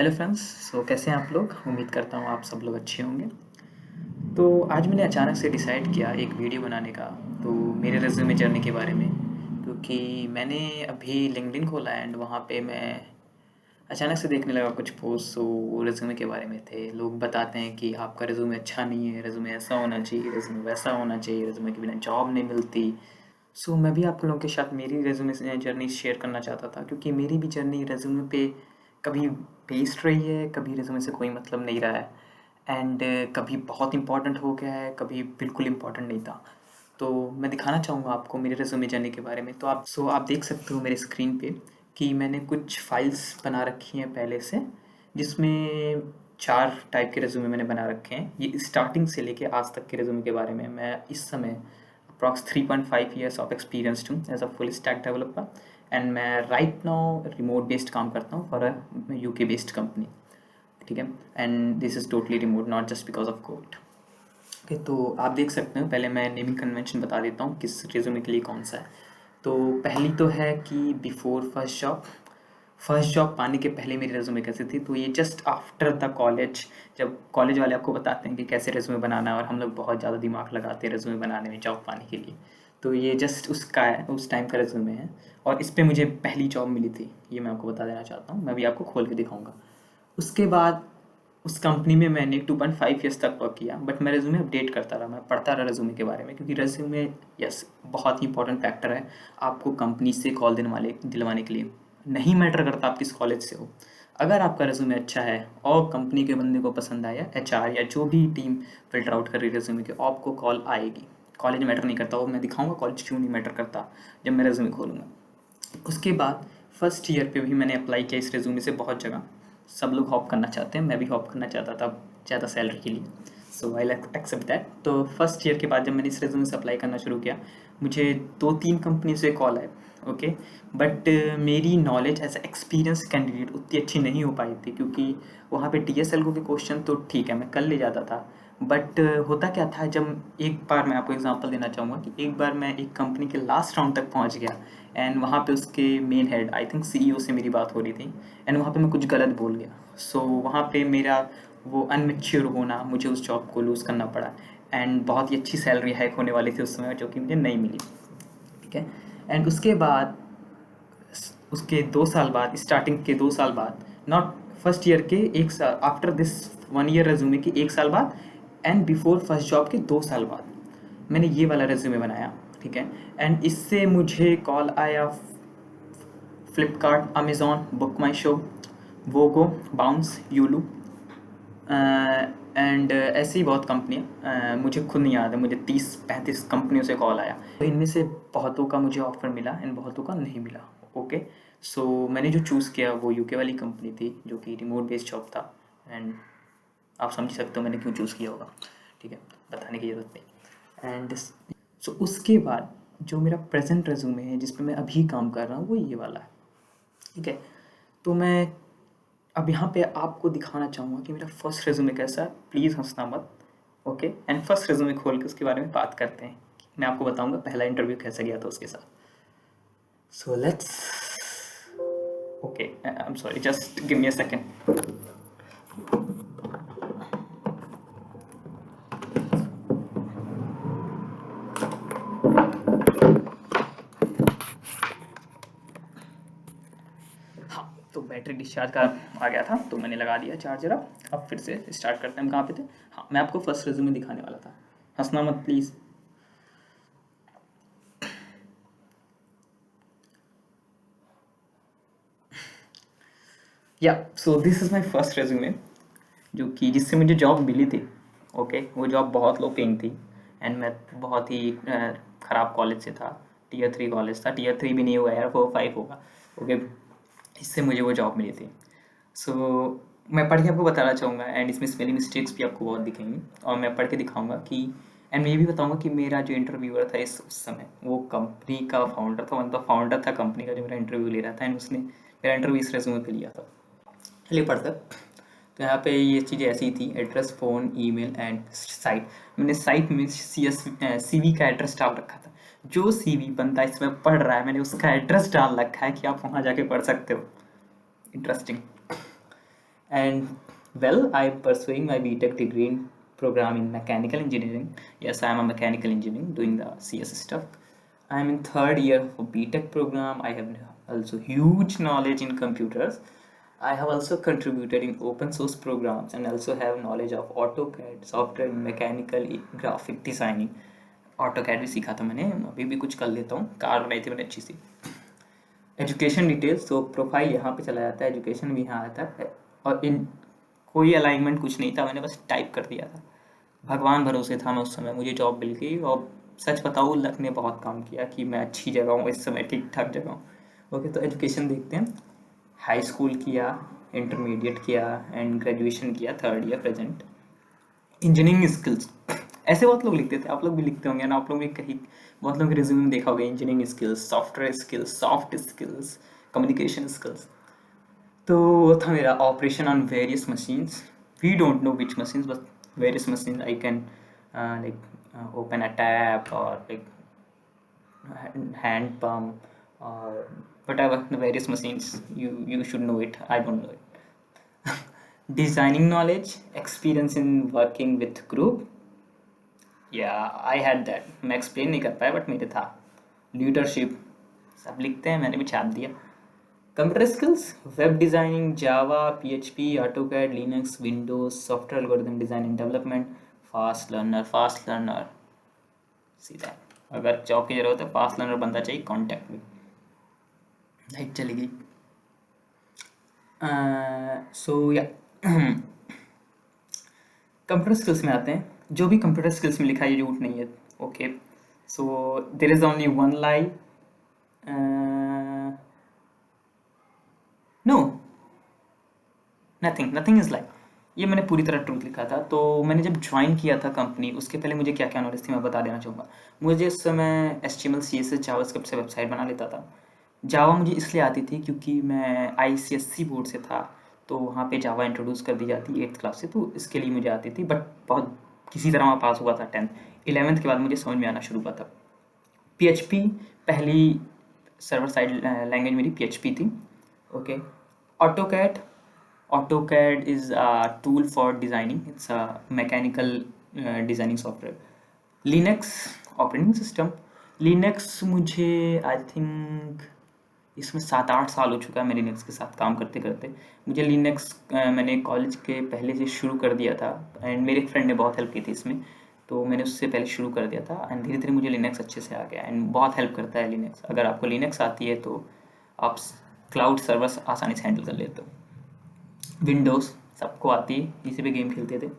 Hello friends. कैसे हैं आप लोग? उम्मीद करता हूँ आप सब लोग अच्छे होंगे। तो आज मैंने अचानक से डिसाइड किया एक वीडियो बनाने का, तो मेरे रेज़्यूमे जर्नी के बारे में, क्योंकि मैंने अभी लिंक्डइन खोला एंड वहाँ पे मैं अचानक से देखने लगा कुछ पोस्ट, तो वो रेज़्यूमे के बारे में थे। लोग बताते हैं कि आपका रेज़्यूमे अच्छा नहीं है, रेज़्यूमे ऐसा होना चाहिए, रेज़्यूमे वैसा होना चाहिए, रेज़्यूमे के बिना जॉब नहीं मिलती। मैं भी आप लोगों के साथ मेरी रेज़्यूमे से जर्नी शेयर करना चाहता था, क्योंकि मेरी भी जर्नी रेज़्यूमे पे कभी बेस्ड रही है, कभी रेज़्यूमे से कोई मतलब नहीं रहा है एंड कभी बहुत इम्पोर्टेंट हो गया है, कभी बिल्कुल इम्पोर्टेंट नहीं था। तो मैं दिखाना चाहूँगा आपको मेरे रेज़्यूमे जर्नी के बारे में। आप देख सकते हो मेरे स्क्रीन पे कि मैंने कुछ फ़ाइल्स बना रखी हैं पहले से, जिसमें 4 टाइप के रेज़्यूमे मैंने बना रखे हैं। ये स्टार्टिंग से लेके आज तक के रेज़्यूमे के बारे में। मैं इस समय अप्रॉक्स 3.5 ईयर्स ऑफ एक्सपीरियंस्ड हूँ as a full stack developer and मैं राइट नाउ रिमोट बेस्ड काम करता हूँ for a UK based company. ठीक है, and this is totally remote, not just because of Covid. Okay, तो आप देख सकते हो, पहले मैं नेमिंग कन्वेंशन बता देता हूँ किस रेज़्यूमे के लिए कौन सा है। तो पहली तो है कि बिफोर फर्स्ट जॉब पाने के पहले मेरी रेज़्यूमे कैसी थी, तो ये जस्ट आफ्टर द कॉलेज, जब कॉलेज वाले आपको बताते हैं कि कैसे रेज़्यूमे बनाना है और हम लोग बहुत ज़्यादा दिमाग लगाते हैं रेज़्यूमे बनाने में जॉब पाने के लिए। तो ये जस्ट उसका है, उस टाइम का रेज़्यूमे है और इस पे मुझे पहली जॉब मिली थी, ये मैं आपको बता देना चाहता हूँ। मैं भी आपको खोल के दिखाऊँगा। उसके बाद उस कंपनी में मैंने 2.5 ईयर्स तक वर्क किया, बट मैं रेज़्यूमे अपडेट करता रहा, मैं पढ़ता रहा रेज़्यूमे के बारे में, क्योंकि रेज़्यूमे यस बहुत ही इंपॉर्टेंट फैक्टर है आपको कंपनी से कॉल दिलवाने के लिए। नहीं मैटर करता आप किस कॉलेज से हो, अगर आपका रेज़्यूमे अच्छा है और कंपनी के बंदे को पसंद आया, एचआर या जो भी टीम फ़िल्टर आउट कर रही है रेज़्यूमे के, आपको कॉल आएगी। कॉलेज मैटर नहीं करता, वो मैं दिखाऊँगा कॉलेज क्यों नहीं मैटर करता जब मैं रेज़्यूमे खोलूँगा। उसके बाद फर्स्ट ईयर पे भी मैंने अप्लाई किया इस रेज़्यूमे से बहुत जगह। सब लोग हॉप करना चाहते हैं, मैं भी हॉप करना चाहता था ज़्यादा सैलरी के लिए, सो आई एक्सेप्ट दैट। तो फर्स्ट ईयर के बाद जब मैंने इस रेज़्यूमे से अप्लाई करना शुरू किया, मुझे 2-3 कंपनी से कॉल आए। ओके, बट मेरी नॉलेज एज एक्सपीरियंस कैंडिडेट उतनी अच्छी नहीं हो पाई थी, क्योंकि वहाँ पे टीएसएल के क्वेश्चन तो ठीक है मैं कर ले जाता था, बट होता क्या था, जब एक बार मैं आपको एग्जांपल देना चाहूँगा कि एक बार मैं एक कंपनी के लास्ट राउंड तक पहुँच गया एंड वहाँ पे उसके main head, I think CEO से मेरी बात हो रही थी एंड वहाँ पे मैं कुछ गलत बोल गया। वहाँ पे मेरा वो अनमेच्योर होना, मुझे उस जॉब को लूज़ करना पड़ा एंड बहुत ही अच्छी सैलरी हाइक होने वाली थी उस समय, जो कि मुझे नहीं मिली। ठीक है, एंड उसके 2 साल बाद, स्टार्टिंग के 2 साल बाद, नॉट फर्स्ट ईयर के 1 साल, आफ्टर दिस 1 ईयर रेज्यूमे के 1 साल बाद एंड बिफोर फर्स्ट जॉब के 2 साल बाद मैंने ये वाला रेज्यूमे बनाया। ठीक है, एंड इससे मुझे कॉल आया Flipkart, Amazon, Book My Show, Vogo, Bounce, Yulu and ऐसी ही बहुत कंपनियाँ, मुझे खुद नहीं याद है, मुझे 30-35 कंपनियों से कॉल आया। तो इनमें से बहुतों का मुझे ऑफ़र मिला एंड बहुतों का नहीं मिला। ओके, मैंने जो चूज़ किया वो यूके वाली कंपनी थी, जो कि रिमोट बेस्ड जॉब था एंड आप समझ सकते हो मैंने क्यों चूज़ किया होगा। ठीक है, बताने की ज़रूरत नहीं। एंड उसके बाद जो मेरा प्रेजेंट रेज्यूमे है जिस पे मैं अभी काम कर रहा हूँ, वो ये वाला है। ठीक है, तो मैं अब यहाँ पे आपको दिखाना चाहूँगा कि मेरा फर्स्ट रेज्यूमे कैसा है। प्लीज़ हंसना मत। ओके, एंड फर्स्ट रेज्यूमे खोल के उसके बारे में बात करते हैं। मैं आपको बताऊँगा पहला इंटरव्यू कैसा गया था उसके साथ। So let's okay, I am sorry, just give me a second. हाँ, तो बैटरी डिस्चार्ज का आ गया था, तो मैंने लगा दिया चार्जर। अब फिर से स्टार्ट करते हैं। हम कहाँ पे थे? हाँ, मैं आपको फर्स्ट रेज्यूमे दिखाने वाला था। हंसना मत प्लीज़। या so this is my first resume, जो कि जिससे मुझे जॉब मिली थी। ओके, वो जॉब बहुत लो पेइंग थी एंड मैं बहुत ही ख़राब कॉलेज से था। टीयर 3 कॉलेज था, टीयर 3 भी नहीं हुआ यार, 4-5 होगा। ओके, इससे मुझे वो जॉब मिली थी। मैं पढ़ के आपको बताना चाहूँगा एंड इसमें स्पेलिंग मिस्टेक्स भी आपको बहुत दिखेंगी और मैं पढ़ के दिखाऊँगा कि एंड मैं ये भी बताऊँगा कि मेरा जो इंटरव्यूअर था उस समय वो कंपनी का फाउंडर था, मतलब फाउंडर था कंपनी का जो मेरा इंटरव्यू ले रहा था एंड उसने मेरा इंटरव्यू इस रेज्यूमे पे लिया था। चलिए पढ़ते हैं। तो यहाँ पे ये चीज़ें ऐसी थी: address, phone, email and site. मैंने साइट में सीवी का एड्रेस डाल रखा था। जो सीवी बंदा इसमें पढ़ रहा है, मैंने उसका एड्रेस डाल रखा है कि आप वहाँ जाके पढ़ सकते हो। Interesting. And well, I'm pursuing my BTech degree program in mechanical engineering. Yes, I'm a mechanical engineer doing the CS stuff. I'm in third year of BTech program. I have also huge knowledge in computers. I have also contributed in open source programs and also have knowledge of AutoCAD, software mechanical graphic designing. AutoCAD भी सीखा था मैंने, अभी भी कुछ कर लेता हूँ, कार बनाई थी मैंने अच्छी सी। एजुकेशन डिटेल्स, तो प्रोफाइल यहाँ पे चला जाता है, एजुकेशन भी यहाँ आता है, और इन कोई अलाइनमेंट कुछ नहीं था, मैंने बस टाइप कर दिया था। भगवान भरोसे था मैं उस समय, मुझे जॉब मिल गई, और सच बताऊँ लक ने बहुत काम किया कि मैं अच्छी जगह हूँ इस समय, ठीक ठाक जगह हूँ। ओके, तो एजुकेशन देखते हैं। हाई स्कूल किया, इंटरमीडिएट किया एंड ग्रेजुएशन किया, third year present. Engineering skills, ऐसे बहुत लोग लिखते थे, आप लोग भी लिखते होंगे ना, आप लोग भी कहीं बहुत लोग के रिज्यूमे में देखा होगा, engineering skills, software skills, soft skills, communication skills. तो वो था मेरा operation on various machines, we don't know which machines, but various machines I can like open a tap और like hand pump or whatever the various machines, you should know it, I don't know it. Designing knowledge, experience in working with group, yeah I had that, मैं explain नहीं कर पाया but मेरे था। Leadership, सब लिखते हैं, मैंने भी छाप दिया। Computer skills, web designing, Java, PHP, AutoCAD, Linux, Windows, software algorithm design and development, fast learner, सीधा अगर जॉब की जरूरत है फास्ट लर्नर बंदा चाहिए, कॉन्टैक्ट में। लाइट चली गई। सो या कंप्यूटर स्किल्स में आते हैं, जो भी कंप्यूटर स्किल्स में लिखा है ये झूठ नहीं है। Okay, so there is only one lie, no, nothing is lie, ये मैंने पूरी तरह ट्रूथ लिखा था। तो मैंने जब ज्वाइन किया था कंपनी, उसके पहले मुझे क्या क्या नॉलेज थी मैं बता देना चाहूँगा। मुझे इस समय HTML CSS जावास्क्रिप्ट से वेबसाइट बना लेता था। जावा मुझे इसलिए आती थी क्योंकि मैं ICSC बोर्ड से था, तो वहाँ पे जावा इंट्रोड्यूस कर दी जाती 8th क्लास से, तो इसके लिए मुझे आती थी, बट बहुत किसी तरह मैं पास हुआ था 10th। 11th के बाद मुझे समझ में आना शुरू हुआ था। PHP पहली सर्वर साइड लैंग्वेज मेरी PHP थी। Okay, AutoCAD, AutoCAD is a tool for designing. It's a mechanical designing software. Linux operating system, Linux मुझे आई थिंक इसमें 7-8 साल हो चुका है मैं लिनक्स के साथ काम करते करते। मुझे लिनक्स मैंने कॉलेज के पहले से शुरू कर दिया था, एंड मेरे फ्रेंड ने बहुत हेल्प की थी इसमें, तो मैंने उससे पहले शुरू कर दिया था, एंड धीरे धीरे मुझे लिनक्स अच्छे से आ गया, एंड बहुत हेल्प करता है लिनक्स। अगर आपको लिनक्स आती है तो आप क्लाउड सर्वर्स आसानी से हैंडल कर लेते हो। विंडोज़ सबको आती है, इसी पे गेम खेलते थे।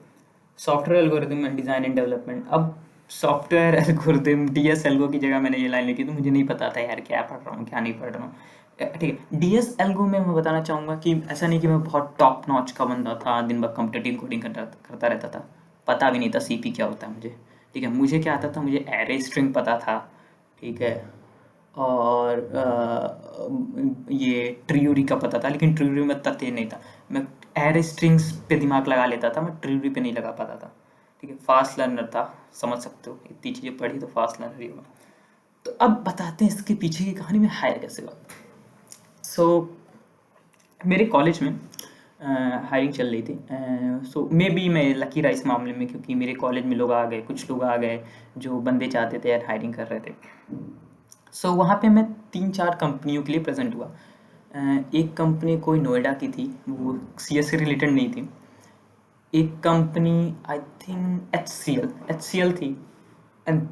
Software algorithm and design and development, अब सॉफ्टवेयर एल्गोरिथम DS एल्गो की जगह मैंने ये लाइन लिखी, तो मुझे नहीं पता था यार क्या पढ़ रहा हूँ क्या नहीं पढ़ रहा हूँ। ठीक है, DS एल्गो में मैं बताना चाहूँगा कि ऐसा नहीं कि मैं बहुत टॉप नॉच का बंदा था, दिन भर कॉम्पिटिटिव कोडिंग करता रहता था, पता भी नहीं था CP क्या होता है मुझे। ठीक है, मुझे क्या आता था, मुझे एरे स्ट्रिंग पता था, ठीक है, और ये ट्रियूरी का पता था, लेकिन ट्रियूरी में इतना तेज नहीं था। मैं एरे स्ट्रिंग्स पे दिमाग लगा लेता था, मैं ट्रियूरी पे नहीं लगा पाता था। ठीक है, फास्ट लर्नर था, समझ सकते हो, इतनी चीज़ें पढ़ी तो फास्ट लर्नर ही होगा। तो अब बताते हैं इसके पीछे की कहानी में हायर कैसे हुआ। सो मेरे कॉलेज में हायरिंग चल रही थी, सो मे बी मैं लकी रहा इस मामले में, क्योंकि मेरे कॉलेज में लोग आ गए, कुछ लोग आ गए जो बंदे चाहते थे यार, हायरिंग कर रहे थे। सो वहाँ पे मैं 3-4 कंपनियों के लिए प्रेजेंट हुआ। एक कंपनी कोई नोएडा की थी, वो CS से रिलेटेड नहीं थी। एक कंपनी आई थिंक HCL थी, एंड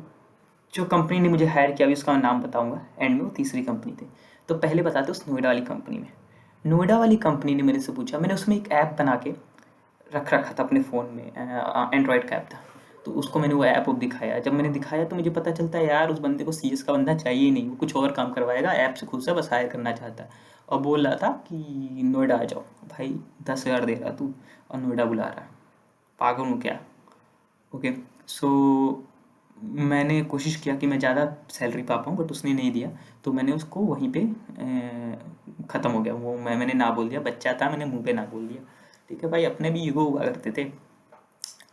जो कंपनी ने मुझे हायर किया, अभी उसका नाम बताऊंगा एंड में, वो तीसरी कंपनी थी। तो पहले बताते उस नोएडा वाली कंपनी में। नोएडा वाली कंपनी ने मेरे से पूछा, मैंने उसमें एक ऐप बना के रख रखा था अपने फ़ोन में, एंड्रॉयड का ऐप था, तो उसको मैंने वो ऐप दिखाया। जब मैंने दिखाया तो मुझे पता चलता है यार उस बंदे को CS का बंदा चाहिए ही नहीं, वो कुछ और काम करवाएगा, ऐप से खुद से बस हायर करना चाहता है, और बोल रहा था कि नोएडा आ जाओ। भाई 10,000 दे रहा तू और नोएडा बुला रहा है, पागल हूँ क्या। ओके, सो मैंने कोशिश किया कि मैं ज़्यादा सैलरी पा पाऊँ, बट उसने नहीं दिया, तो मैंने उसको वहीं पे ख़त्म हो गया वो, मैंने ना बोल दिया, बच्चा था मैंने मुंह पे ना बोल दिया। ठीक है भाई, अपने भी ईगो हुआ करते थे।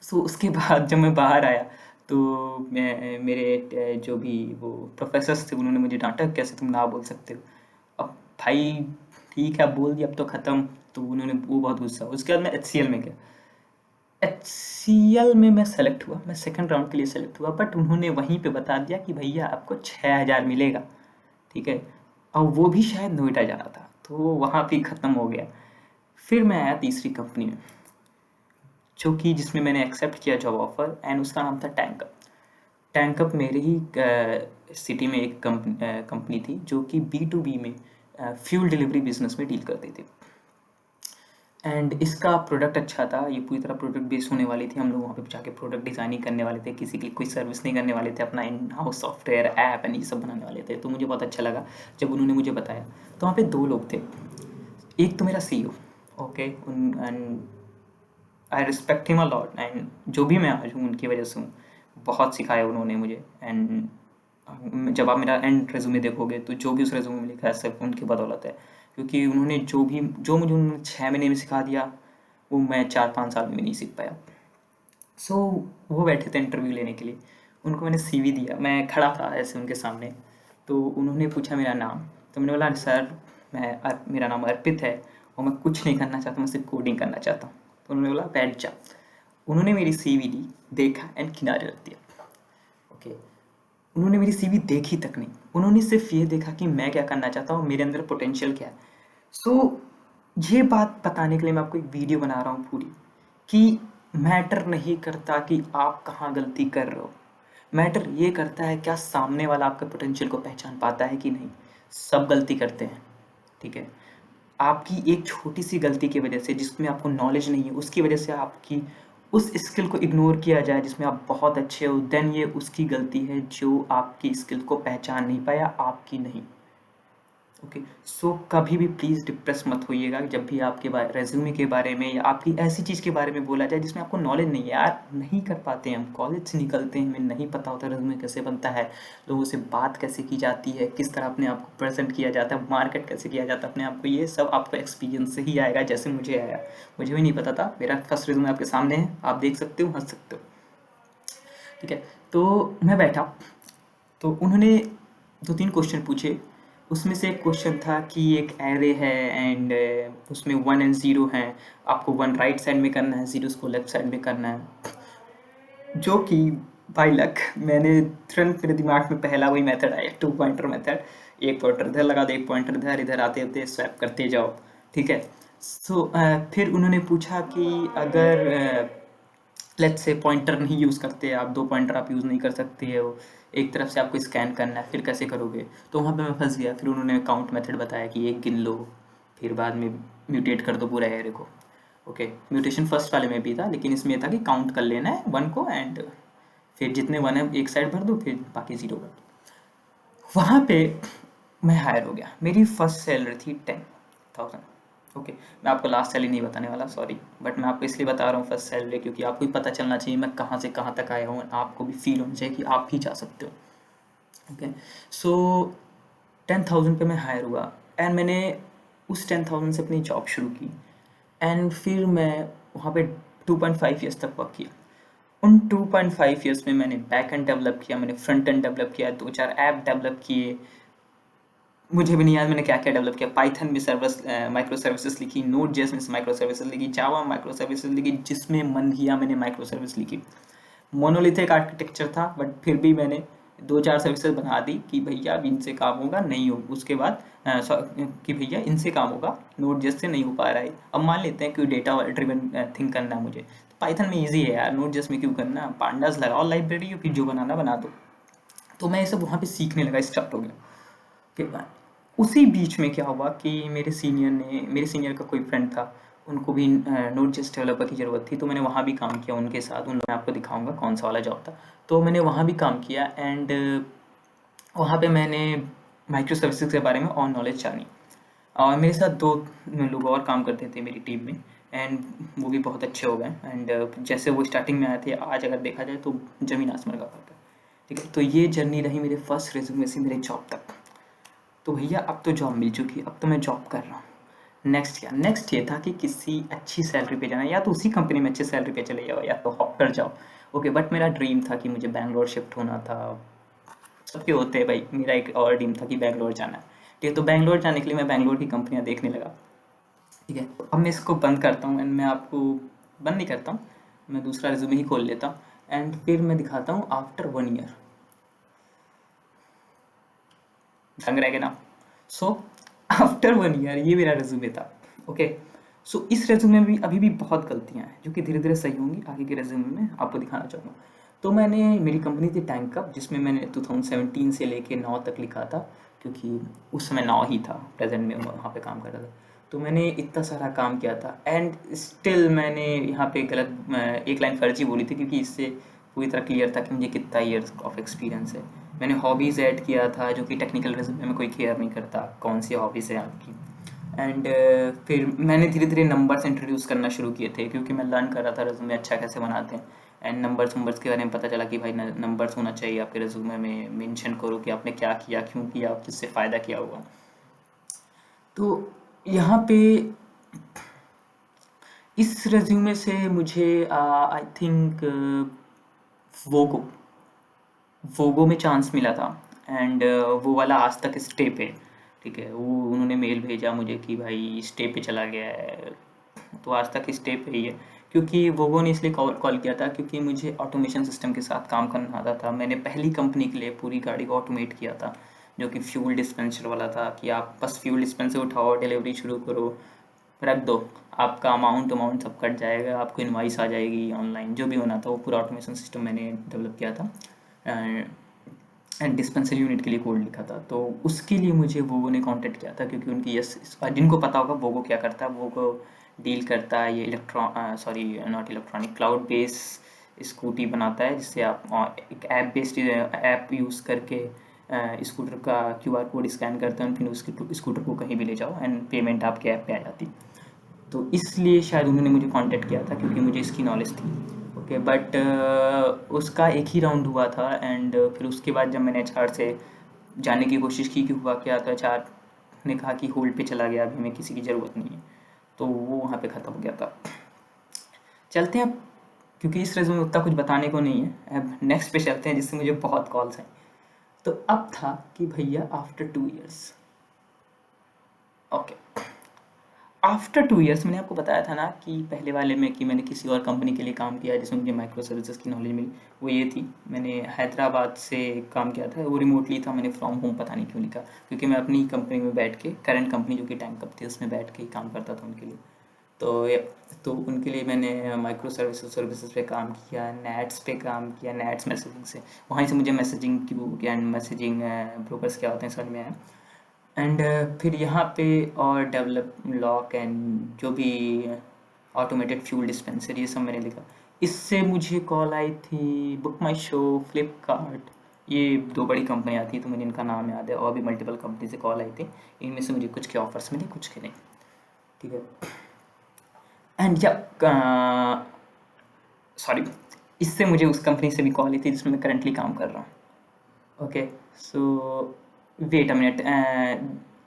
सो उसके बाद जब मैं बाहर आया तो मैं मेरे जो भी वो प्रोफेसर्स थे उन्होंने मुझे डांटा, कैसे तुम ना बोल सकते हो। अब भाई ठीक है, अब बोल दिया, अब तो ख़त्म, तो उन्होंने वो बहुत गुस्सा हुआ। उसके बाद मैं HCL में गया। HCL में मैं सेलेक्ट हुआ, मैं सेकंड राउंड के लिए सेलेक्ट हुआ, बट उन्होंने वहीं पे बता दिया कि भैया आपको 6000 मिलेगा, ठीक है, और वो भी शायद नोएडा जाना था, तो वहाँ पे ख़त्म हो गया। फिर मैं आया तीसरी कंपनी में, जो कि जिसमें मैंने एक्सेप्ट किया जॉब ऑफर, एंड उसका नाम था टैंकअप। टैंकअप मेरे ही सिटी में एक कंपनी थी जो कि B2B में फ्यूल डिलीवरी बिजनेस में डील करती थी। एंड इसका प्रोडक्ट अच्छा था, ये पूरी तरह प्रोडक्ट बेस्ड होने वाली थी। हम लोग वहाँ पे जाके प्रोडक्ट डिज़ाइनिंग करने वाले थे, किसी की कोई सर्विस नहीं करने वाले थे, अपना in house software app and ये सब बनाने वाले थे। तो मुझे बहुत अच्छा लगा जब उन्होंने मुझे बताया। तो वहाँ पे 2 लोग थे, एक तो मेरा CEO, okay, and I respect him a lot, and जो भी मैं आज हूँ उनकी वजह से हूँ। बहुत सिखाया उन्होंने मुझे, एंड जब आप मेरा एंड रेज्यूमे देखोगे तो जो भी उस रेज्यूमे में लिखा है सब उनकी बदौलत है, क्योंकि उन्होंने जो मुझे उन्होंने 6 महीने में सिखा दिया वो मैं 4-5 साल में नहीं सीख पाया। सो वो बैठे थे इंटरव्यू लेने के लिए, उनको मैंने CV दिया, मैं खड़ा था ऐसे उनके सामने। तो उन्होंने पूछा मेरा नाम, तो मैंने बोला सर मेरा नाम अर्पित है और मैं कुछ नहीं करना चाहता, मैं सिर्फ कोडिंग करना चाहता हूँ। तो उन्होंने बोला बैठ जा। उन्होंने मेरी CV ली, देखा एंड किनारे रख दिया, ओके। उन्होंने मेरी CV देखी तक नहीं, उन्होंने सिर्फ ये देखा कि मैं क्या करना चाहता हूँ, मेरे अंदर पोटेंशियल क्या है। सो ये बात बताने के लिए मैं आपको एक वीडियो बना रहा हूँ पूरी, कि मैटर नहीं करता कि आप कहाँ गलती कर रहे हो, मैटर ये करता है क्या सामने वाला आपके पोटेंशियल को पहचान पाता है कि नहीं। सब गलती करते हैं, ठीक है। आपकी एक छोटी सी गलती की वजह से, जिसमें आपको नॉलेज नहीं है, उसकी वजह से आपकी उस स्किल को इग्नोर किया जाए जिसमें आप बहुत अच्छे हो, देन ये उसकी गलती है जो आपकी स्किल को पहचान नहीं पाया, आपकी नहीं। ओके, सो कभी भी प्लीज़ डिप्रेस मत होइएगा जब भी आपके रेज्यूमे के बारे में या आपकी ऐसी चीज़ के बारे में बोला जाए जिसमें आपको नॉलेज नहीं है। यार नहीं कर पाते हैं हम, कॉलेज से निकलते हैं, हमें नहीं पता होता रेज्यूमे कैसे बनता है, लोगों से बात कैसे की जाती है, किस तरह अपने आप को प्रेजेंट किया जाता है, मार्केट कैसे किया जाता है अपने आप को। ये सब आपको एक्सपीरियंस से ही आएगा, जैसे मुझे आया। मुझे भी नहीं पता था, मेरा फर्स्ट रेज्यूमे आपके सामने है, आप देख सकते हो, हंस सकते हो, ठीक है। तो मैं बैठा, तो उन्होंने 2-3 क्वेश्चन पूछे। उसमें से एक क्वेश्चन था कि एक एरे है एंड उसमें 1 एंड 0 हैं, आपको 1 राइट साइड में करना है, 0 को लेफ्ट साइड में करना है। जो कि बाय लक मैंने तुरंत, मेरे दिमाग में पहला वही मेथड आया, 2 पॉइंटर मेथड। एक पॉइंटर इधर लगा दो, एक पॉइंटर इधर, इधर आते आते स्वैप करते जाओ, ठीक है। सो फिर उन्होंने पूछा कि अगर लेट्स से पॉइंटर नहीं यूज़ करते आप, 2 पॉइंटर आप यूज़ नहीं कर सकते हो, एक तरफ से आपको स्कैन करना है, फिर कैसे करोगे। तो वहाँ पे मैं फंस गया। फिर उन्होंने काउंट मेथड बताया कि 1 गिन लो, फिर बाद में म्यूटेट कर दो पूरा एरे को, ओके। म्यूटेशन फर्स्ट वाले में भी था, लेकिन इसमें ये था कि काउंट कर लेना है 1 को, एंड फिर जितने 1 है एक साइड भर दो, फिर बाकी 0 भर दो। वहाँ पे मैं हायर हो गया। मेरी फर्स्ट सैलरी थी 10,000, ओके। मैं आपको लास्ट सैलरी नहीं बताने वाला, सॉरी, बट मैं आपको इसलिए बता रहा हूँ फर्स्ट सैलरी, क्योंकि आपको भी पता चलना चाहिए मैं कहाँ से कहाँ तक आया हूँ, आपको भी फील होना चाहिए कि आप भी जा सकते हो, ओके। सो 10,000 पे मैं हायर हुआ, एंड मैंने उस 10,000 से अपनी जॉब शुरू की, एंड फिर मैं वहाँ पे 2.5 ईयर्स तक वर्क किया। उन 2.5 ईयर्स में मैंने बैक एंड डेवलप किया, मैंने फ्रंट एंड डेवलप किया, 2-4 ऐप डेवलप किए। मुझे भी नहीं याद मैंने क्या क्या डेवलप किया। पाइथन में माइक्रो सर्विसेज लिखी, नोड जेएस में माइक्रो सर्विसेज लिखी, जावा माइक्रो सर्विसेज लिखी, जिसमें मन किया मैंने माइक्रो सर्विस लिखी। मोनोलिथिक आर्किटेक्चर था, बट फिर भी मैंने 2-4 सर्विसेज बना दी कि भैया अब इनसे काम होगा, नहीं हो उसके बाद कि भैया इनसे काम होगा, नोड जेएस से नहीं हो पा रहा है। अब मान लेते हैं कि डेटा ड्रिवन थिंक करना है मुझे, तो पाइथन में ईजी है यार, नोड जेएस में क्यों करना, पांडास लगाओ लाइब्रेरी, फिर जो बनाना बना दो। तो मैं ये सब वहाँ पे सीखने लगा, स्टार्ट हो गया कि उसी बीच में क्या हुआ कि मेरे सीनियर का कोई फ्रेंड था, उनको भी नोड जेएस डेवलपर की ज़रूरत थी, तो मैंने वहाँ भी काम किया उनके साथ। मैं आपको दिखाऊंगा कौन सा वाला जॉब था। तो मैंने वहाँ भी काम किया, एंड वहाँ पे मैंने माइक्रो सर्विसेज के बारे में और नॉलेज जानी, और मेरे साथ 2 लोग और काम करते थे मेरी टीम में, एंड वो भी बहुत अच्छे हो गए। एंड जैसे वो स्टार्टिंग में आए थे, आज अगर देखा जाए तो ज़मीन आसमान का फर्क है, ठीक है। तो ये जर्नी रही मेरे फर्स्ट रेज्यूमे से मेरे जॉब तक। तो भैया अब तो जॉब मिल चुकी है, अब तो मैं जॉब कर रहा हूँ। नेक्स्ट ये था कि किसी अच्छी सैलरी पे जाना, या तो उसी कंपनी में अच्छी सैलरी पे चले जाओ, या तो हॉप कर जाओ, ओके। बट मेरा ड्रीम था कि मुझे बैंगलोर शिफ्ट होना था। सबके होते हैं भाई, मेरा एक और ड्रीम था कि बैंगलोर जाना है, ठीक है। तो बैंगलोर जाने के लिए मैं बैंगलोर की कंपनियाँ देखने लगा। ठीक है। अब मैं इसको बंद करता हूँ एंड मैं आपको बंद नहीं करता हूँ, मैं दूसरा रिज्यूमे ही खोल लेता हूँ एंड फिर मैं दिखाता हूँ आफ्टर 1 ईयर। ढंग रहेगा ना। सो आफ्टर 1 ईयर ये मेरा रिज्यूमे था। ओके। सो इस रिज्यूमे में भी अभी भी बहुत गलतियाँ हैं जो कि धीरे धीरे सही होंगी आगे के रिज्यूमे में आपको दिखाना चाहूँगा। तो मैंने मेरी कंपनी थी टैंक कप, जिसमें मैंने 2017 से लेके 9 तक लिखा था, क्योंकि उस समय 9 ही था, प्रेजेंट में वहाँ पे काम कर रहा था। तो मैंने इतना सारा काम किया था एंड स्टिल मैंने यहाँ पे गलत एक लाइन फर्जी बोली थी, क्योंकि इससे पूरी तरह क्लियर था कि मुझे कितना ईयर्स ऑफ एक्सपीरियंस है। मैंने हॉबीज़ ऐड किया था जो कि टेक्निकल रिज्यूमे में कोई केयर नहीं करता कौन सी हॉबीज़ है आपकी। एंड फिर मैंने धीरे धीरे नंबर्स इंट्रोड्यूस करना शुरू किए थे, क्योंकि मैं लर्न कर रहा था रिज्यूमे अच्छा कैसे बनाते हैं। एंड नंबर्स के बारे में पता चला कि भाई नंबर्स होना चाहिए आपके रिज्यूमे में, मेंशन करो कि आपने क्या किया, क्यों किया, किससे फ़ायदा क्या हुआ। तो यहाँ पे इस रिज्यूमे से मुझे आई थिंक वोगो वोगो में चांस मिला था एंड वो वाला आज तक स्टे पे। ठीक है, वो उन्होंने मेल भेजा मुझे कि भाई स्टे पे चला गया है, तो आज तक स्टे पे ही है। क्योंकि वोगो ने इसलिए कॉल किया था क्योंकि मुझे ऑटोमेशन सिस्टम के साथ काम करना आता था। मैंने पहली कंपनी के लिए पूरी गाड़ी को ऑटोमेट किया था, जो कि फ्यूल डिस्पेंसर वाला था, कि आप बस फ्यूल डिस्पेंसर उठाओ, डिलीवरी शुरू करो, रख दो, आपका अमाउंट अमाउंट सब कट जाएगा, आपको इनवाइस आ जाएगी ऑनलाइन, जो भी होना था वो पूरा ऑटोमेशन सिस्टम मैंने डेवलप किया था एंड डिस्पेंसर यूनिट के लिए कोड लिखा था। तो उसके लिए मुझे वोगो ने कांटेक्ट किया था, क्योंकि उनकी जिनको पता होगा वोगो क्या करता है, वोगो डील करता है ये not electronic, cloud base scooty बनाता है, जिससे आप एक ऐप बेस्ड ऐप यूज़ करके स्कूटर का क्यूआर कोड स्कैन करते हैं, फिर उसके स्कूटर को कहीं भी ले जाओ एंड पेमेंट आपके ऐप पे आ जाती। तो इसलिए शायद उन्होंने मुझे कांटेक्ट किया था, क्योंकि मुझे इसकी नॉलेज थी। ओके, बट उसका एक ही राउंड हुआ था एंड फिर उसके बाद जब मैंने एचआर से जानने की कोशिश की कि हुआ क्या, तो एचआर ने कहा कि होल्ड पे चला गया, अभी हमें किसी की ज़रूरत नहीं है। तो वो वहाँ पे ख़त्म हो गया था। चलते हैं अब, क्योंकि इस रेज़्यूमे में उतना कुछ बताने को नहीं है, अब नेक्स्ट पे चलते हैं, जिससे मुझे बहुत कॉल्स हैं। तो अब था कि भैया after 2 years. Okay, after 2 years मैंने आपको बताया था ना कि पहले वाले में कि मैंने किसी और कंपनी के लिए काम किया जिसमें मुझे माइक्रो सर्विसेज की नॉलेज मिली, वो ये थी। मैंने हैदराबाद से काम किया था, वो रिमोटली था, मैंने फ्रॉम होम पता नहीं क्यों लिखा, क्योंकि मैं अपनी कंपनी में बैठ के, करंट कंपनी जो कि टैंक कप थी, उसमें बैठ के ही काम करता था उनके लिए। तो तो उनके लिए मैंने माइक्रो सर्विसेज पे काम किया, नेट्स पे काम किया, नेट्स मैसेजिंग से, वहीं से मुझे मैसेजिंग की वो एंड मैसेजिंग ब्रोकर्स क्या होते हैं समझ में आया। एंड फिर यहाँ पे और डेवलप लॉक एंड जो भी ऑटोमेटेड फ्यूल डिस्पेंसर, ये सब मैंने लिखा। इससे मुझे कॉल आई थी बुक माई शो, फ्लिपकार्ट, ये 2 बड़ी कंपनियाँ थी, तो मुझे इनका नाम याद है, और भी मल्टीपल कंपनी से कॉल आई थी। इनमें से मुझे कुछ के ऑफर्स मिले, कुछ के नहीं। ठीक है। एंड जब सॉरी, इससे मुझे उस कंपनी से भी कॉल आई थी जिसमें मैं करंटली काम कर रहा हूँ। Okay, so wait a minute,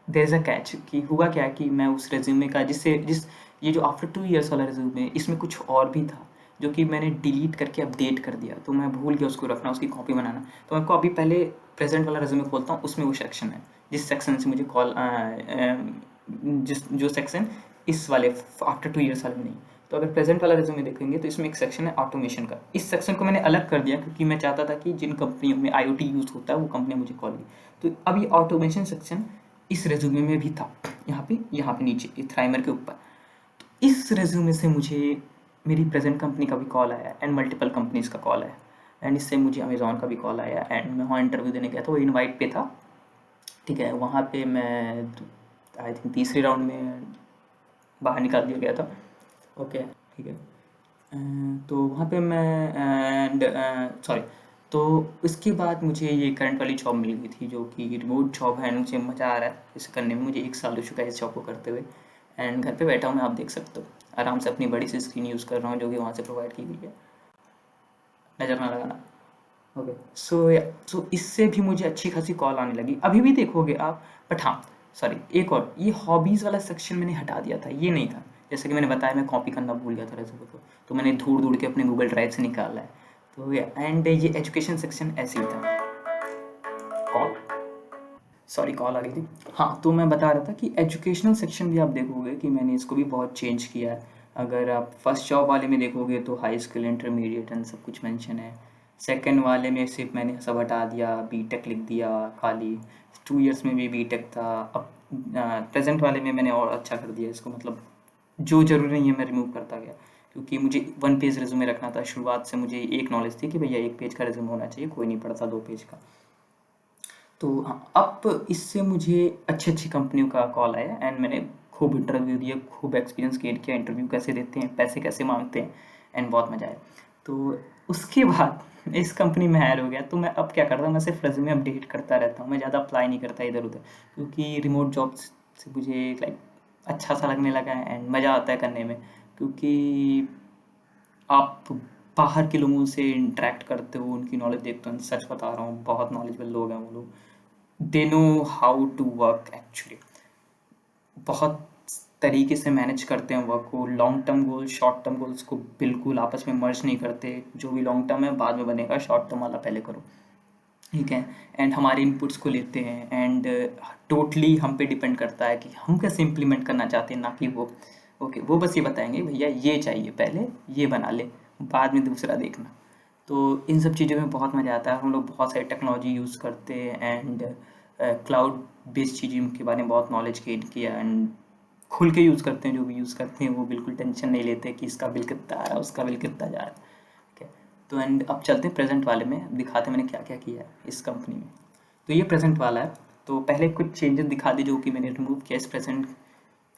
there is a catch, कि हुआ क्या कि मैं उस रिज्यूमे का जिस ये जो आफ्टर 2 ईयर्स वाला रिज्यूमे, इसमें कुछ और भी था जो कि मैंने डिलीट करके अपडेट कर दिया, तो मैं भूल गया उसको रखना, उसकी कॉपी बनाना। तो मैं आपको अभी पहले प्रेजेंट वाला रिज्यूमे खोलता हूँ, उसमें वो सेक्शन है जिस सेक्शन से मुझे कॉल, जिस जो सेक्शन इस वाले आफ्टर 2 ईयर्स वाले में नहीं। तो अगर प्रेजेंट वाला रिज्यूमे देखेंगे तो इसमें एक सेक्शन है ऑटोमेशन का। इस सेक्शन को मैंने अलग कर दिया क्योंकि मैं चाहता था कि जिन कंपनियों में आईओटी यूज़ होता है वो कंपनियां मुझे कॉल की। तो अब ये ऑटोमेशन सेक्शन इस रेज्यूमे में भी था, यहाँ पे नीचे थ्राइमर के ऊपर। तो इस रेज्यूमे से मुझे मेरी प्रेजेंट कंपनी का भी कॉल आया एंड मल्टीपल कंपनीज का कॉल आया एंड इससे मुझे अमेज़ॉन का भी कॉल आया एंड मैं वहाँ इंटरव्यू देने गया था, वो इनवाइट पे था। ठीक है, वहाँ पे मैं आई थिंक तीसरे राउंड में बाहर निकाल दिया गया था। ओके, ठीक है। तो वहाँ पे मैं एंड सॉरी, तो इसके बाद मुझे ये करंट वाली जॉब मिल गई थी जो कि रिमोट जॉब है, मुझे मज़ा आ रहा है इसे करने में। मुझे 1 साल हो चुका है इस जॉब को करते हुए एंड घर पे बैठा हूँ मैं, आप देख सकते हो आराम से अपनी बड़ी सी स्क्रीन यूज़ कर रहा हूँ जो कि वहाँ से प्रोवाइड की गई है, नज़र ना लगाना। ओके, सो इससे भी मुझे अच्छी खासी कॉल आने लगी, अभी भी देखोगे आप। बट हाँ, सॉरी, एक और, ये हॉबीज़ वाला सेक्शन मैंने हटा दिया था, ये नहीं था। जैसे कि मैंने बताया मैं कॉपी करना भूल गया था रेज़्यूमे को, तो मैंने ढूँढ के अपने गूगल ड्राइव से निकाला है। तो एंड ये एजुकेशन सेक्शन ऐसे ही था, कॉल। सॉरी कॉल आ गई थी। हाँ, तो मैं बता रहा था कि एजुकेशनल सेक्शन भी आप देखोगे कि मैंने इसको भी बहुत चेंज किया है। अगर आप फर्स्ट जॉब वाले में देखोगे तो हाई स्किल, इंटरमीडिएट एंड सब कुछ मेंशन है। सेकंड वाले में सिर्फ मैंने सब हटा दिया, बीटेक लिख दिया खाली। 2 इयर्स में भी बीटेक था। अब प्रेजेंट वाले में मैंने और अच्छा कर दिया इसको, मतलब जो ज़रूरी नहीं है मैं रिमूव करता गया, क्योंकि मुझे 1 पेज रिज्यूमे रखना था। शुरुआत से मुझे एक नॉलेज थी कि भैया 1 पेज का रिज्यूमे होना चाहिए, कोई नहीं पढ़ता 2 पेज का। तो हाँ, अब इससे मुझे अच्छी कंपनियों का कॉल आया एंड मैंने खूब इंटरव्यू दिया, खूब एक्सपीरियंस गेन किया, इंटरव्यू कैसे देते हैं, पैसे कैसे मांगते हैं, एंड बहुत मज़ा आया। तो उसके बाद इस कंपनी में हायर हो गया। तो मैं अब क्या करता हूँ, मैं सिर्फ रेज्यूमे अपडेट करता रहता हूँ, मैं ज़्यादा अप्लाई नहीं करता इधर उधर, क्योंकि रिमोट जॉब्स से मुझे लाइक अच्छा सा लगने लगा है एंड मज़ा आता है करने में, क्योंकि आप बाहर के लोगों से इंटरेक्ट करते हो, उनकी नॉलेज देखते हो। सच बता रहा हूँ, बहुत नॉलेजेबल लोग हैं वो लोग, they know how to work actually. बहुत तरीके से मैनेज करते हैं वर्क को। Long term goal, short term goals को बिल्कुल आपस में मर्ज नहीं करते। जो भी लॉन्ग टर्म है बाद में बनेगा, शॉर्ट टर्म वाला पहले करो, ठीक है। एंड हमारे इनपुट्स को लेते हैं एंड टोटली हम पे डिपेंड करता है कि हम कैसे इम्प्लीमेंट करना चाहते हैं, ना कि वो। ओके, वो बस ये बताएंगे भैया ये चाहिए, पहले ये बना ले, बाद में दूसरा देखना। तो इन सब चीज़ों में बहुत मज़ा आता है। हम लोग बहुत सारी टेक्नोलॉजी यूज़ करते हैं एंड क्लाउड बेस्ड चीज़ों के बारे में बहुत नॉलेज गेन किया एंड खुल के यूज़ करते हैं। जो भी यूज़ करते हैं वो बिल्कुल टेंशन नहीं लेते कि इसका बिल कितना आ रहा है, उसका बिल कितना जा रहा है, ठीक है। तो एंड अब चलते हैं प्रेजेंट वाले में, अब दिखाते हैं मैंने क्या क्या किया है इस कंपनी में। तो ये प्रेजेंट वाला है। तो पहले कुछ चेंजेस दिखा दी जो कि मैंने रिमूव किया इस प्रेजेंट,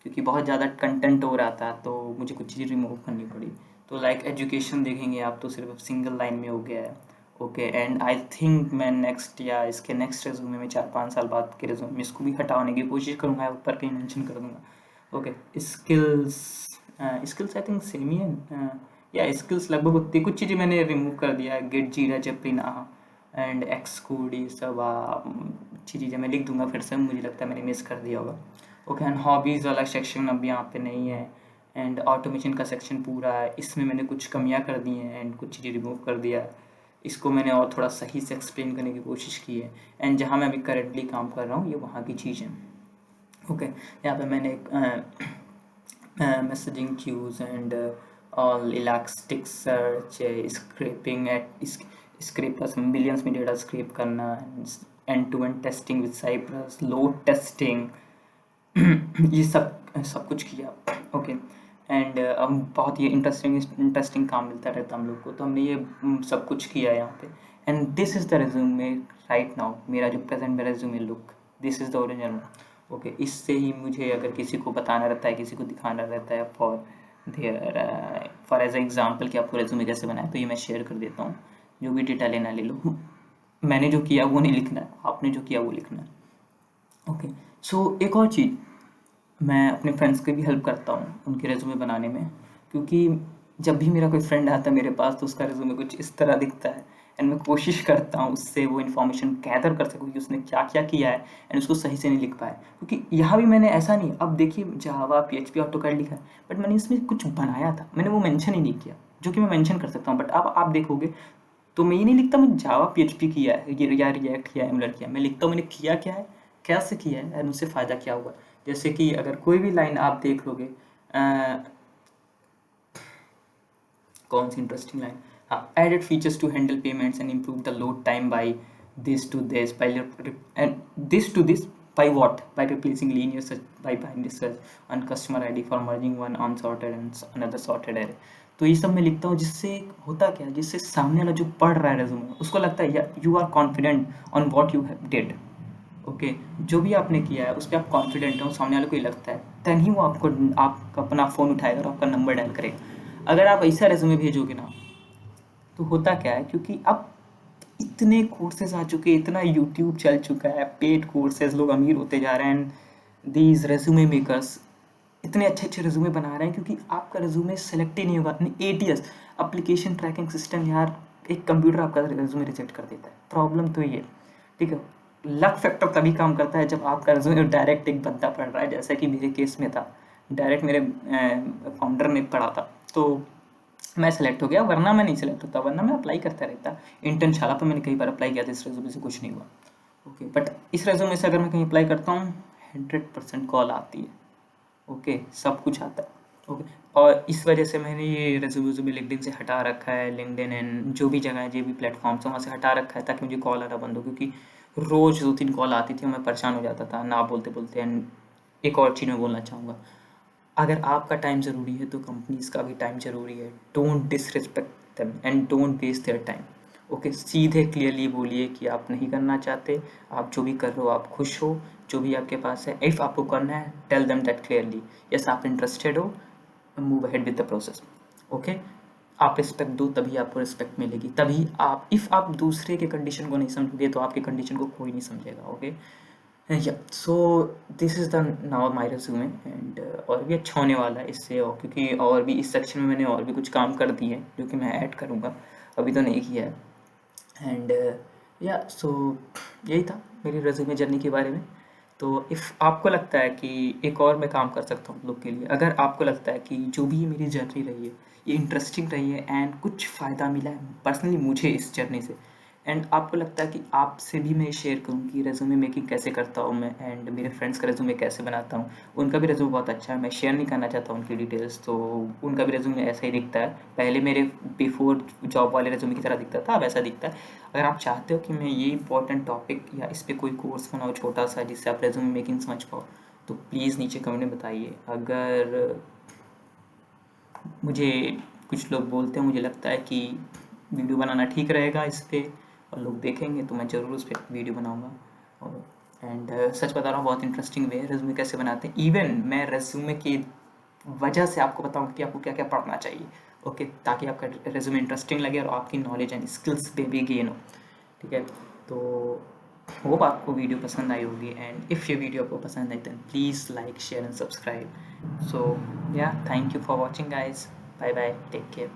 क्योंकि बहुत ज़्यादा कंटेंट हो रहा था तो मुझे कुछ चीज़ रिमूव करनी पड़ी। तो लाइक एजुकेशन देखेंगे आप तो सिर्फ सिंगल लाइन में हो गया है। ओके, एंड आई थिंक मैं नेक्स्ट या इसके नेक्स्ट रेज्यूमे में 4-5 साल बाद के रेज्यूमे में इसको भी हटाने की कोशिश करूँगा, ऊपर कहीं मेंशन कर दूँगा। Okay, skills, skills I think same ही है, या स्किल्स लगभग उतनी। कुछ चीज़ें मैंने रिमूव कर दिया है, गेट, जीरा, जेपलिना एंड एक्स कोड, ये सब अच्छी चीज़ें मैं लिख दूंगा फिर से, मुझे लगता है मैंने मिस कर दिया होगा। ओके, एंड हॉबीज़ वाला सेक्शन अब यहाँ पे नहीं है एंड ऑटोमेशन का सेक्शन पूरा है। इसमें मैंने कुछ कमियाँ कर दी हैं एंड कुछ चीज़ें रिमूव कर दिया है। इसको मैंने और थोड़ा सही से एक्सप्लेन करने की कोशिश की है एंड जहाँ मैं अभी करेंटली काम कर रहा हूँ ये वहाँ की चीज़ें। ओके, यहाँ पे मैंने messaging queues and all Elasticsearch, scraping at scrape millions में डेटा स्क्रैप करना, end to end testing with Cypress, load testing, ये सब कुछ किया। ओके, एंड अब बहुत ही इंटरेस्टिंग काम मिलता रहता हम लोग को, तो हमने ये सब कुछ किया है यहाँ पे। And this is the resume right now, मेरा जो प्रेजेंट में resume look, this is the original. Okay, इससे ही मुझे अगर किसी को बताना रहता है, किसी को दिखाना रहता है फॉर एज एग्जाम्पल कि आपको रेज्यूमे कैसे बनाए, तो ये मैं शेयर कर देता हूँ। जो भी डेटा लेना ले लो, मैंने जो किया वो नहीं लिखना है, आपने जो किया वो लिखना है। ओके, सो एक और चीज़, मैं अपने फ्रेंड्स की भी हेल्प करता हूँ उनके रेज्यूमे बनाने में, क्योंकि जब भी मेरा कोई फ्रेंड आता है मेरे पास तो उसका रेज्यूमे कुछ इस तरह दिखता है एंड मैं कोशिश करता हूँ उससे वो इन्फॉर्मेशन गैदर कर सकूँ कि उसने क्या क्या किया है एंड उसको सही से नहीं लिख पाया। क्योंकि यहाँ भी मैंने ऐसा नहीं, अब देखिए जावा, PHP, ऑटोकैड लिखा है, बट मैंने इसमें कुछ बनाया था, मैंने वो मेंशन ही नहीं किया, जो कि मैं मेंशन कर सकता हूँ। बट अब आप देखोगे तो मैं ये नहीं लिखता मैं जावा, PHP किया है या रिएक्ट किया है, एंगुलर किया है। मैं लिखता हूँ मैंने किया क्या है, कैसे किया है एंड उससे फ़ायदा क्या हुआ। जैसे कि अगर कोई भी लाइन आप देख लोगे, कौन सी इंटरेस्टिंग लाइन, हाँ, added features to handle payments and improve the load time by this to this and this to this by what, by replacing linear search by binary search on customer ID for merging one unsorted and another sorted array। तो ये सब मैं लिखता हूँ, जिससे होता क्या है, जिससे सामने वाला जो पढ़ रहा है रेज्यूमे उसको लगता है you are confident on what you have did. Okay, जो भी आपने किया है उस पर आप कॉन्फिडेंट हो, सामने वाले को ही लगता है, देन ही वो आपका अपना फ़ोन उठाएगा और आपका नंबर डायल करेगा। अगर आप ऐसा रेज्यूमे भेजोगे ना, तो होता क्या है, क्योंकि अब इतने कोर्सेज आ चुके हैं, इतना यूट्यूब चल चुका है, पेड कोर्सेज, लोग अमीर होते जा रहे हैं एंड दीज रेज्यूमे मेकर्स इतने अच्छे रेज्यूमे बना रहे हैं, क्योंकि आपका रेज्यूमे सेलेक्ट ही नहीं होगा। ATS, एप्लीकेशन ट्रैकिंग सिस्टम, यार एक कंप्यूटर आपका रेज्यूमे रिजेक्ट कर देता है, प्रॉब्लम तो ये है, ठीक है। लक फैक्टर तभी काम करता है जब आपका रेज्यूमे डायरेक्ट एक बंदा पढ़ रहा है, जैसा कि मेरे केस में था, डायरेक्ट मेरे फाउंडर ने पढ़ा था तो मैं सेलेक्ट हो गया, वरना मैं नहीं सेलेक्ट होता, वरना मैं अप्लाई करता रहता। इंटर्नशाला पर मैंने कई बार अप्लाई किया था, इस रेज्यूमे से कुछ नहीं हुआ। ओके, बट इस रेज्यूमे से अगर मैं कहीं अप्लाई करता हूँ 100% कॉल आती है। ओके, सब कुछ आता है। ओके, और इस वजह से मैंने ये रेज्यूमे लिंक्डइन से हटा रखा है, लिंक्डइन एंड जो भी जगह है, जो भी प्लेटफॉर्म्स है वहाँ से हटा रखा है, ताकि मुझे कॉल आना बंद हो, क्योंकि रोज़ 2-3 कॉल आती थी और मैं परेशान हो जाता था ना बोलते बोलते। एंड एक और चीज़ मैं बोलना चाहूँगा, अगर आपका टाइम ज़रूरी है तो कंपनीज़ का भी टाइम ज़रूरी है। Don't disrespect them and don't waste their time. Okay, सीधे क्लियरली बोलिए कि आप नहीं करना चाहते, आप जो भी कर रहे हो आप खुश हो, जो भी आपके पास है। इफ़ आपको करना है, tell them that clearly, yes आप इंटरेस्टेड हो, move ahead with the process. Okay, आप रिस्पेक्ट दो, तभी आपको रिस्पेक्ट मिलेगी। तभी आप, इफ़ आप दूसरे के कंडीशन को नहीं समझोगे तो आपके कंडीशन को कोई नहीं समझेगा। ओके, या so this is the now my resume and और भी अच्छा होने वाला है इससे, और क्योंकि और भी इस सेक्शन में मैंने और भी कुछ काम कर दिए हैं जो कि मैं ऐड करूँगा, अभी तो नहीं किया है। एंड या सो यही था मेरी रिज्यूमे जर्नी के बारे में। तो इफ़ आपको लगता है कि एक और मैं काम कर सकता हूँ आप लोग के लिए, अगर आपको लगता है कि जो भी मेरी जर्नी रही है ये इंटरेस्टिंग रही है एंड कुछ फ़ायदा मिला है पर्सनली मुझे इस जर्नी से, एंड आपको लगता है कि आपसे भी मैं शेयर करूँ कि रेज़्यूमे मेकिंग कैसे करता हूँ मैं, एंड मेरे फ्रेंड्स का रेज़्यूमे कैसे बनाता हूँ, उनका भी रेज़्यूमे बहुत अच्छा है, मैं शेयर नहीं करना चाहता उनकी डिटेल्स, तो उनका भी रेज़्यूमे ऐसा ही दिखता है। पहले मेरे बिफोर जॉब वाले रेज़्यूमे की तरह दिखता था, अब ऐसा दिखता है। अगर आप चाहते हो कि मैं ये इंपॉर्टेंट टॉपिक या इस पे कोई कोर्स बनाऊँ छोटा सा जिससे आप रेज़्यूमे मेकिंग समझ पाओ, तो प्लीज़ नीचे कमेंट में बताइए। अगर मुझे कुछ लोग बोलते हैं, मुझे लगता है कि वीडियो बनाना ठीक रहेगा इस पे और लोग देखेंगे, तो मैं ज़रूर उस पर वीडियो बनाऊँगा। और एंड सच बता रहा हूँ, बहुत इंटरेस्टिंग वे है रेज़्यूमे कैसे बनाते हैं। इवन मैं रेज़्यूमे की वजह से आपको बताऊँ कि आपको क्या-क्या पढ़ना चाहिए, ओके? ताकि आपका रेज़्यूमे इंटरेस्टिंग लगे और आपकी नॉलेज एंड स्किल्स पे भी गेन हो, ठीक है? तो होप आपको वीडियो पसंद आई होगी, एंड इफ़ ये वीडियो आपको पसंद आई then please like, share and subscribe. So yeah, thank you for watching guys. Bye bye, take care.